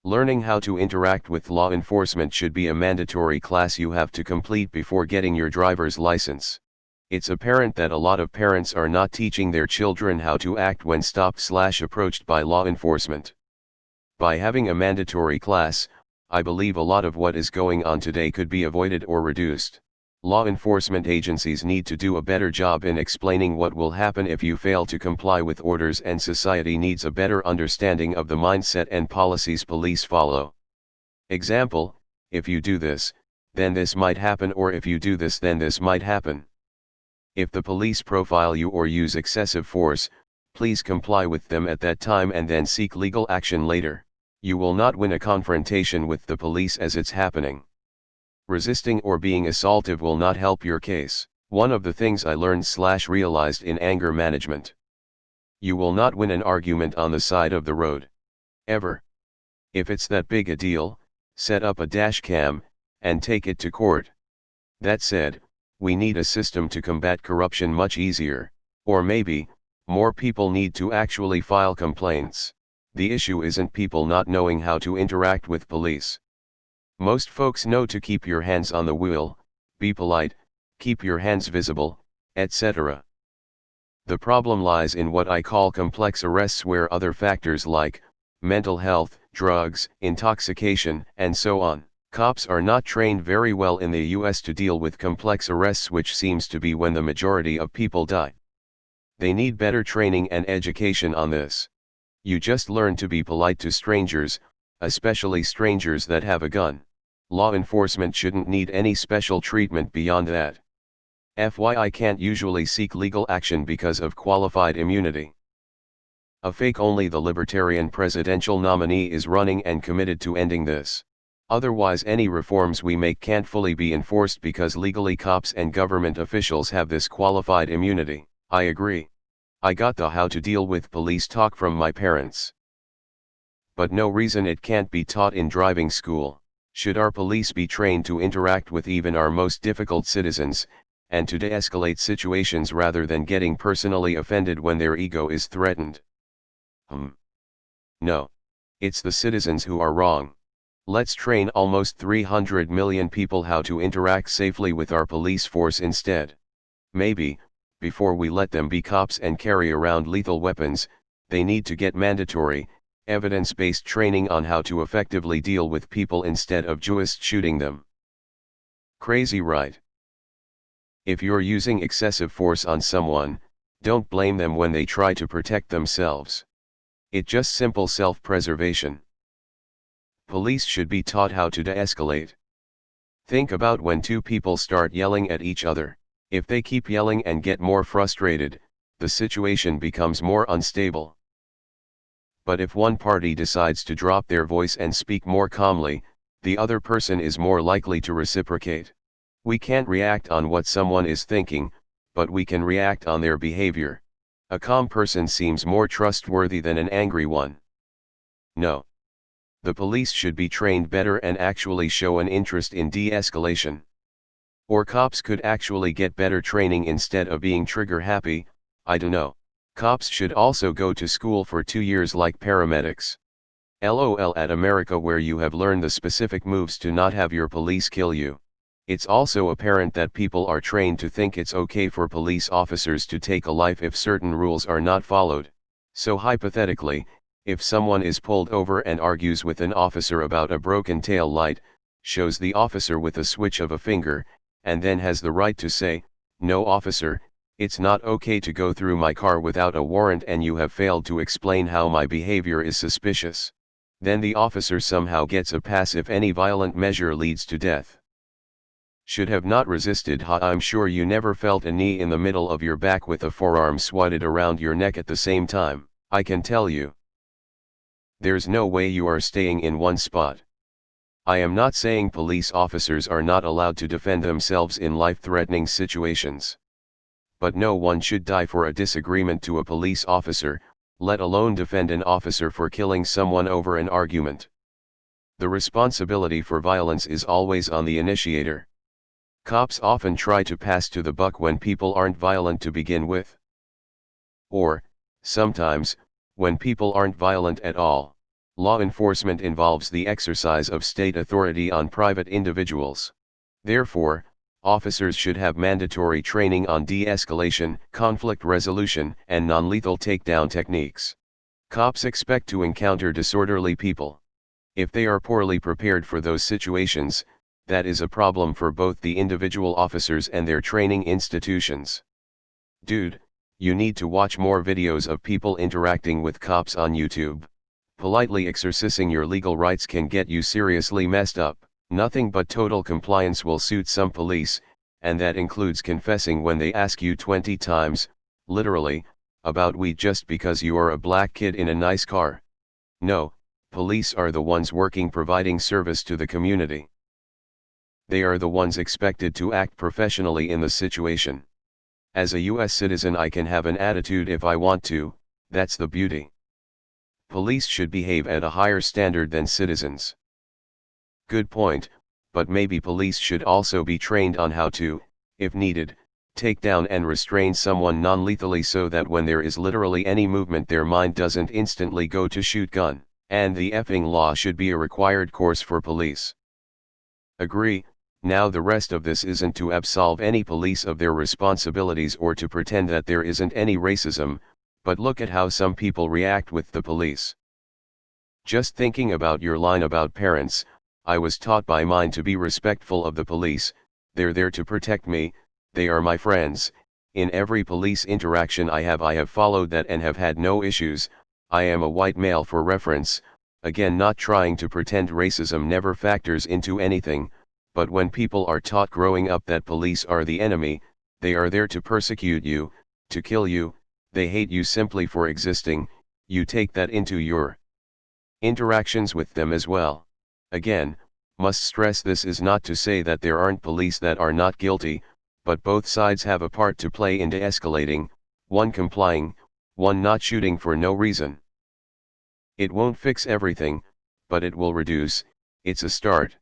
Learning how to interact with law enforcement should be a mandatory class you have to complete before getting your driver's license. It's apparent that a lot of parents are not teaching their children how to act when stopped/approached by law enforcement. By having a mandatory class, I believe a lot of what is going on today could be avoided or reduced. Law enforcement agencies need to do a better job in explaining what will happen if you fail to comply with orders, and society needs a better understanding of the mindset and policies police follow. Example, if you do this, then this might happen, or if you do this, then this might happen. If the police profile you or use excessive force, please comply with them at that time and then seek legal action later. You will not win a confrontation with the police as it's happening. Resisting or being assaultive will not help your case. One of the things I learned/realized in anger management. You will not win an argument on the side of the road. Ever. If it's that big a deal, set up a dash cam, and take it to court. That said, we need a system to combat corruption much easier. Or maybe, more people need to actually file complaints. The issue isn't people not knowing how to interact with police. Most folks know to keep your hands on the wheel, be polite, keep your hands visible, etc. The problem lies in what I call complex arrests, where other factors like mental health, drugs, intoxication, and so on. Cops are not trained very well in the US to deal with complex arrests, which seems to be when the majority of people die. They need better training and education on this. You just learn to be polite to strangers, especially strangers that have a gun. Law enforcement shouldn't need any special treatment beyond that. FYI can't usually seek legal action because of qualified immunity. A fake only the Libertarian presidential nominee is running and committed to ending this. Otherwise any reforms we make can't fully be enforced because legally cops and government officials have this qualified immunity. I agree. I got the how to deal with police talk from my parents. But no reason it can't be taught in driving school. Should our police be trained to interact with even our most difficult citizens, and to de-escalate situations rather than getting personally offended when their ego is threatened? No. It's the citizens who are wrong. Let's train almost 300 million people how to interact safely with our police force instead. Maybe, before we let them be cops and carry around lethal weapons, they need to get mandatory, evidence-based training on how to effectively deal with people instead of just shooting them. Crazy, right? If you're using excessive force on someone, don't blame them when they try to protect themselves. It's just simple self-preservation. Police should be taught how to de-escalate. Think about when two people start yelling at each other. If they keep yelling and get more frustrated, the situation becomes more unstable. But if one party decides to drop their voice and speak more calmly, the other person is more likely to reciprocate. We can't react on what someone is thinking, but we can react on their behavior. A calm person seems more trustworthy than an angry one. No. The police should be trained better and actually show an interest in de-escalation. Or cops could actually get better training instead of being trigger happy. I don't know. Cops should also go to school for 2 years like paramedics. LOL at America, where you have learned the specific moves to not have your police kill you. It's also apparent that people are trained to think it's okay for police officers to take a life if certain rules are not followed. So hypothetically, if someone is pulled over and argues with an officer about a broken tail light, shows the officer with a switch of a finger, and then has the right to say, "No officer, it's not okay to go through my car without a warrant and you have failed to explain how my behavior is suspicious," then the officer somehow gets a pass if any violent measure leads to death. Should have not resisted. I'm sure you never felt a knee in the middle of your back with a forearm swatted around your neck at the same time. I can tell you. There's no way you are staying in one spot. I am not saying police officers are not allowed to defend themselves in life-threatening situations. But no one should die for a disagreement to a police officer, let alone defend an officer for killing someone over an argument. The responsibility for violence is always on the initiator. Cops often try to pass to the buck when people aren't violent to begin with. Or, sometimes, when people aren't violent at all. Law enforcement involves the exercise of state authority on private individuals. Therefore, officers should have mandatory training on de-escalation, conflict resolution, and non-lethal takedown techniques. Cops expect to encounter disorderly people. If they are poorly prepared for those situations, that is a problem for both the individual officers and their training institutions. Dude, you need to watch more videos of people interacting with cops on YouTube. Politely exercising your legal rights can get you seriously messed up. Nothing but total compliance will suit some police, and that includes confessing when they ask you 20 times, literally, about weed just because you are a black kid in a nice car. No, police are the ones working providing service to the community. They are the ones expected to act professionally in the situation. As a US citizen I can have an attitude if I want to, that's the beauty. Police should behave at a higher standard than citizens. Good point, but maybe police should also be trained on how to, if needed, take down and restrain someone non-lethally so that when there is literally any movement their mind doesn't instantly go to shoot gun, and the effing law should be a required course for police. Agree. Now the rest of this isn't to absolve any police of their responsibilities or to pretend that there isn't any racism, but look at how some people react with the police. Just thinking about your line about parents, I was taught by mine to be respectful of the police. They're there to protect me, they are my friends. In every police interaction I have followed that and have had no issues. I am a white male for reference, again not trying to pretend racism never factors into anything, but when people are taught growing up that police are the enemy, they are there to persecute you, to kill you, they hate you simply for existing, you take that into your interactions with them as well. Again, must stress this is not to say that there aren't police that are not guilty, but both sides have a part to play in de-escalating, one complying, one not shooting for no reason. It won't fix everything, but it will reduce, it's a start.